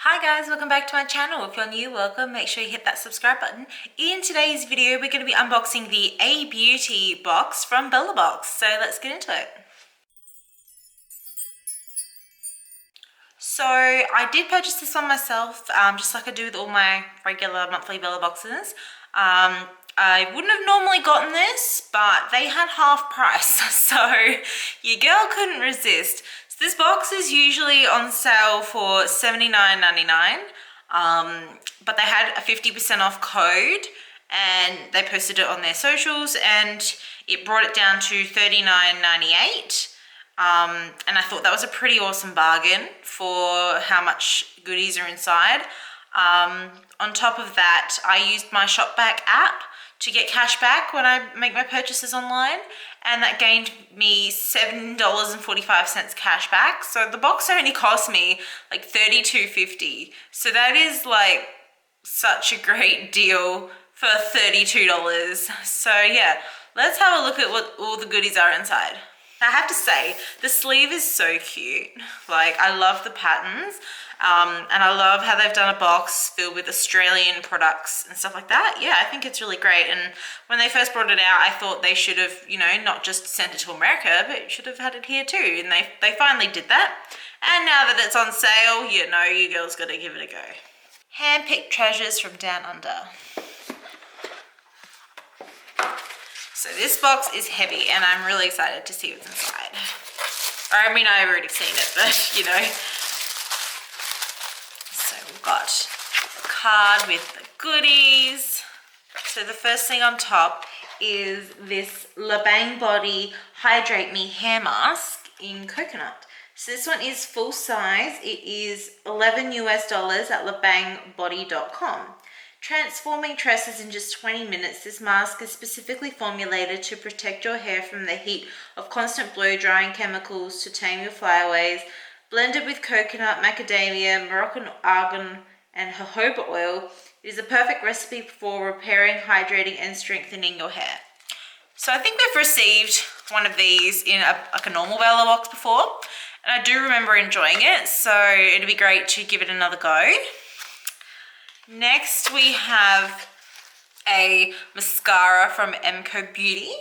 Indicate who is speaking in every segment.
Speaker 1: Hi guys, welcome back to my channel. If you're new, welcome. Make sure you hit that subscribe button. In today's video, we're going to be unboxing the ABeauty box from Bellabox. So let's get into it. So I did purchase this one myself, just like I do with all my regular monthly Bellaboxes. I wouldn't have normally gotten this, but they had half price, so your girl couldn't resist. So this box is usually on sale for $79.99, but they had a 50% off code and they posted it on their socials and it brought it down to $39.98. And I thought that was a pretty awesome bargain for how much goodies are inside. On top of that, I used my ShopBack app to get cash back when I make my purchases online, and that gained me $7.45 cash back. So the box only cost me like $32.50. So that is like such a great deal for $32. So yeah, let's have a look at what all the goodies are inside. I have to say, the sleeve is so cute. Like, I love the patterns, and I love how they've done a box filled with Australian products and stuff like that. Yeah, I think it's really great. And when they first brought it out, I thought they should have, you know, not just sent it to America, but should have had it here too. And they finally did that. And now that it's on sale, you know, you girls got to give it a go. Handpicked treasures from down under. So this box is heavy and I'm really excited to see what's inside. I mean, I've already seen it, but you know. So we've got a card with the goodies. So the first thing on top is this Bellababes Hydrate Me hair mask in coconut. So this one is full size. It is $11 at lebangbody.com. Transforming tresses in just 20 minutes, this mask is specifically formulated to protect your hair from the heat of constant blow-drying chemicals to tame your flyaways. Blended with coconut, macadamia, Moroccan argan, and jojoba oil, it is a perfect recipe for repairing, hydrating, and strengthening your hair. So I think we've received one of these in a normal Bellabox before, and I do remember enjoying it, so it'd be great to give it another go. Next, we have a mascara from MCoBeauty.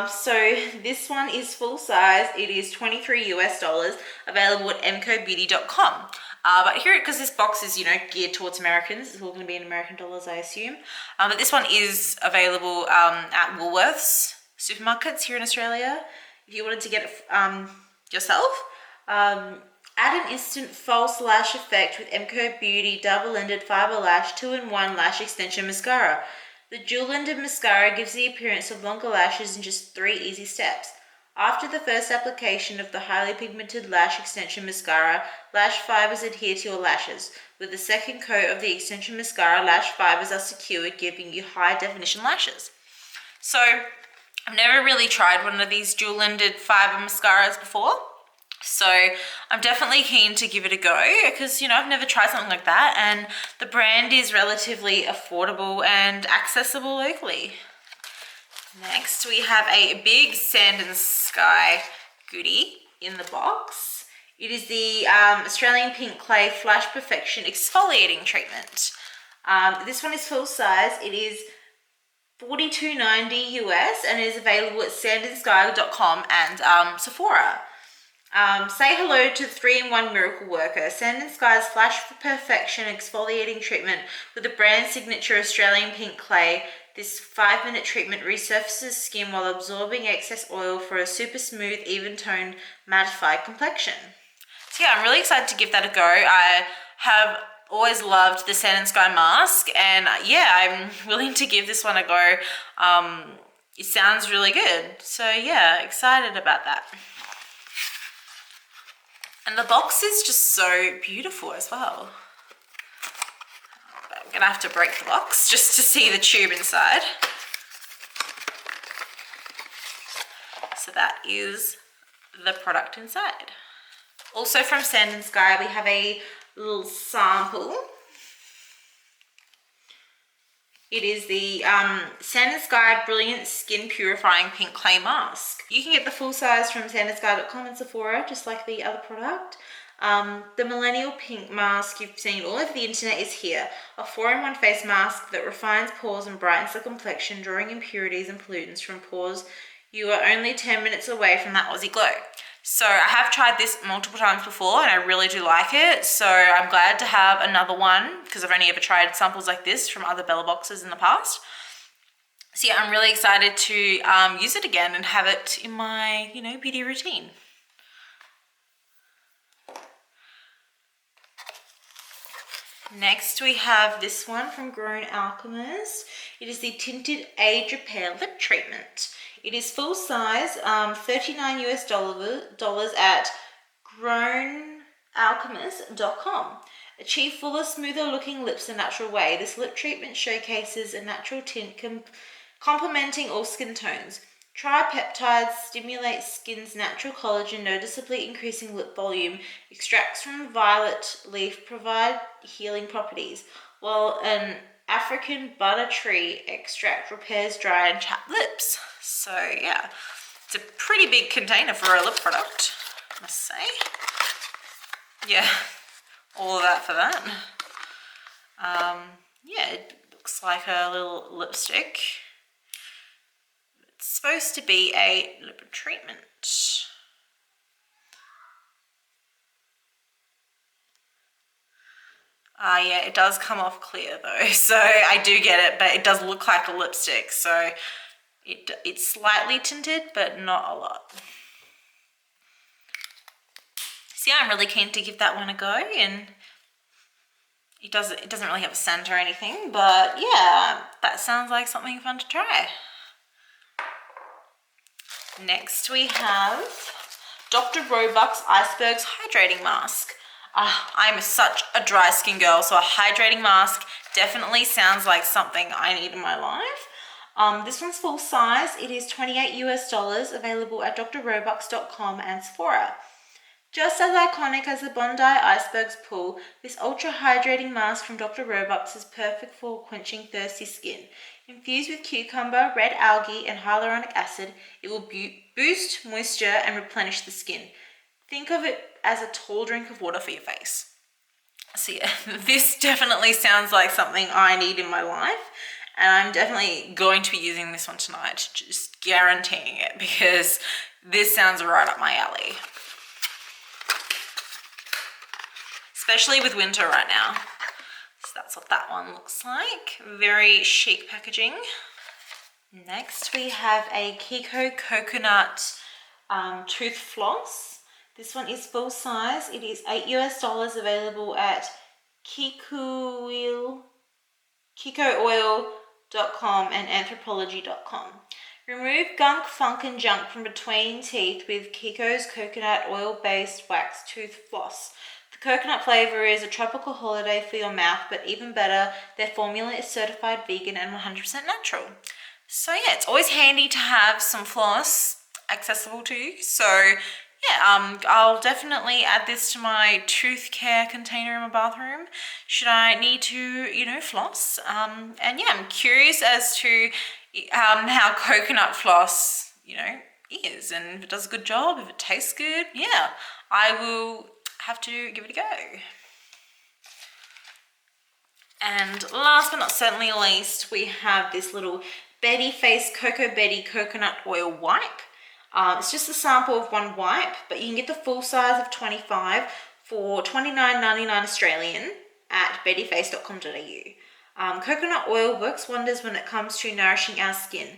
Speaker 1: So this one is full size. It is $23 available at MCoBeauty.com. But here, because this box is, you know, geared towards Americans, it's all going to be in American dollars, I assume. But this one is available at Woolworths supermarkets here in Australia. If you wanted to get it yourself. Add an instant false lash effect with MCoBeauty double-ended Fibrelash 2-in-1 lash extension mascara. The dual-ended mascara gives the appearance of longer lashes in just 3 easy steps. After the first application of the highly pigmented lash extension mascara, lash fibers adhere to your lashes. With the second coat of the extension mascara, lash fibers are secured, giving you high-definition lashes. So, I've never really tried one of these dual-ended fiber mascaras before. So I'm definitely keen to give it a go because, you know, I've never tried something like that, and the brand is relatively affordable and accessible locally. Next, we have a big Sand and Sky goodie in the box. It is the Australian Pink Clay Flash Perfection Exfoliating Treatment. This one is full size. It is $42.90 US and it is available at sandandsky.com and Sephora. Say hello to the 3-in-1 miracle worker. Sand and Sky's Flash for Perfection Exfoliating Treatment with the brand signature Australian Pink Clay. This 5-minute treatment resurfaces skin while absorbing excess oil for a super smooth, even-toned, mattified complexion. So yeah, I'm really excited to give that a go. I have always loved the Sand and Sky mask, and yeah, I'm willing to give this one a go. It sounds really good. So yeah, excited about that. And the box is just so beautiful as well. I'm gonna have to break the box just to see the tube inside. So that is the product inside. Also from Sand and Sky, we have a little sample. It is the Sand and Sky Brilliant Skin Purifying Pink Clay Mask. You can get the full size from sandandsky.com and Sephora, just like the other product. The Millennial Pink mask you've seen all over the internet is here. A 4-in-1 face mask that refines pores and brightens the complexion, drawing impurities and pollutants from pores. You are only 10 minutes away from that Aussie glow. So I have tried this multiple times before and I really do like it. So I'm glad to have another one because I've only ever tried samples like this from other Bellaboxes in the past. So yeah, I'm really excited to use it again and have it in my, beauty routine. Next we have this one from Grown Alchemist. It is the Tinted Age Repair Lip Treatment. It is full size, $39 US at grownalchemist.com. Achieve fuller, smoother looking lips a natural way. This lip treatment showcases a natural tint complementing all skin tones. Tripeptides stimulate skin's natural collagen, noticeably increasing lip volume. Extracts from violet leaf provide healing properties, while an African butter tree extract repairs dry and chapped lips. So yeah, it's a pretty big container for a lip product, I must say. Yeah, all of that for that. Yeah, it looks like a little lipstick. It's supposed to be a lip treatment. Yeah, it does come off clear though, so I do get it, but it does look like a lipstick, so it's slightly tinted, but not a lot. So yeah, I'm really keen to give that one a go, and it doesn't really have a scent or anything, but yeah, that sounds like something fun to try. Next we have Dr. Roebuck's Icebergs Hydrating Mask. I'm such a dry skin girl, so a hydrating mask definitely sounds like something I need in my life. This one's full size. It is $28 US, available at drroebucks.com and Sephora. Just as iconic as the Bondi Icebergs pool, this ultra hydrating mask from Dr. Roebucks is perfect for quenching thirsty skin. Infused with cucumber, red algae, and hyaluronic acid, it will boost moisture and replenish the skin. Think of it as a tall drink of water for your face. So yeah, this definitely sounds like something I need in my life, and I'm definitely going to be using this one tonight, just guaranteeing it, because this sounds right up my alley. Especially with winter right now. So that's what that one looks like. Very chic packaging. Next we have a Kiko coconut tooth floss. This one is full size. It is $8 US, available at KikoOil.com and Anthropology.com. Remove gunk, funk, and junk from between teeth with Kiko's coconut oil-based wax tooth floss. The coconut flavor is a tropical holiday for your mouth, but even better, their formula is certified vegan and 100% natural. So yeah, it's always handy to have some floss accessible to you. So yeah, I'll definitely add this to my tooth care container in my bathroom should I need to, floss. And yeah, I'm curious as to how coconut floss, is, and if it does a good job, if it tastes good. Yeah, I will have to give it a go. And last but not certainly least, we have this little Bettyface Cocobetty coconut oil wipe. It's just a sample of one wipe, but you can get the full size of 25 for $29.99 Australian at bettyface.com.au. Coconut oil works wonders when it comes to nourishing our skin.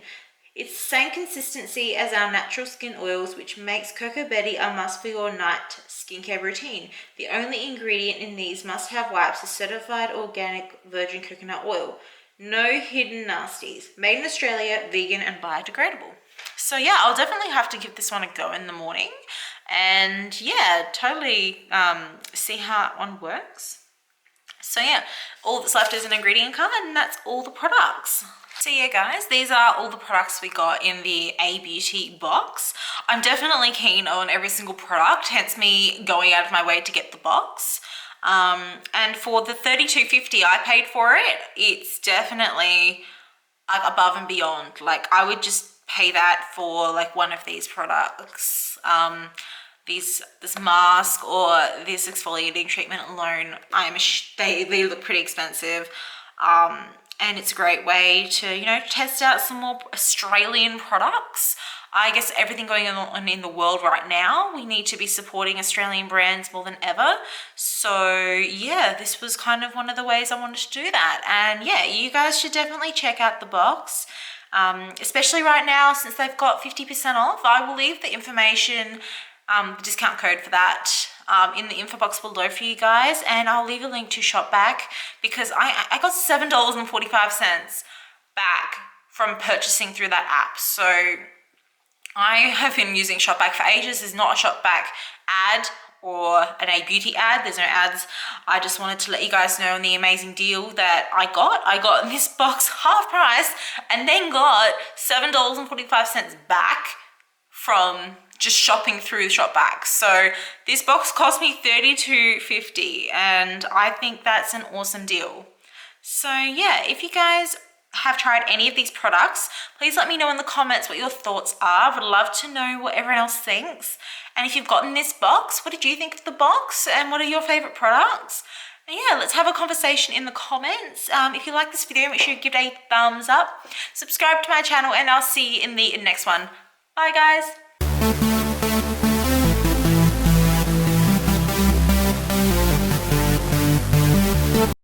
Speaker 1: It's the same consistency as our natural skin oils, which makes Cocobetty a must for your night skincare routine. The only ingredient in these must-have wipes is certified organic virgin coconut oil. No hidden nasties. Made in Australia, vegan and biodegradable. So yeah, I'll definitely have to give this one a go in the morning, and yeah, totally see how that one works. So yeah, all that's left is an ingredient card, and that's all the products. So yeah guys, these are all the products we got in the ABeauty box. I'm definitely keen on every single product, hence me going out of my way to get the box. And for the $32.50 I paid for it, it's definitely like above and beyond. Like I would just pay that for like one of these products. this mask or this exfoliating treatment alone, they look pretty expensive. And it's a great way to, you know, test out some more Australian products. I guess everything going on in the world right now, we need to be supporting Australian brands more than ever. So yeah, this was kind of one of the ways I wanted to do that. And yeah, you guys should definitely check out the box, especially right now since they've got 50% off. I will leave the information, the discount code for that in the info box below for you guys, and I'll leave a link to ShopBack because I got $7.45 back from purchasing through that app. So I have been using ShopBack for ages. There's not a ShopBack ad or an ABeauty ad. There's no ads. I just wanted to let you guys know on the amazing deal that I got. I got this box half price and then got $7.45 back from just shopping through ShopBack. So this box cost me $32.50 and I think that's an awesome deal. So yeah, if you guys have tried any of these products, please let me know in the comments what your thoughts are. I would love to know what everyone else thinks. And if you've gotten this box, what did you think of the box and what are your favorite products? And yeah, let's have a conversation in the comments. If you like this video, make sure you give it a thumbs up, subscribe to my channel, and I'll see you in the next one. Bye guys.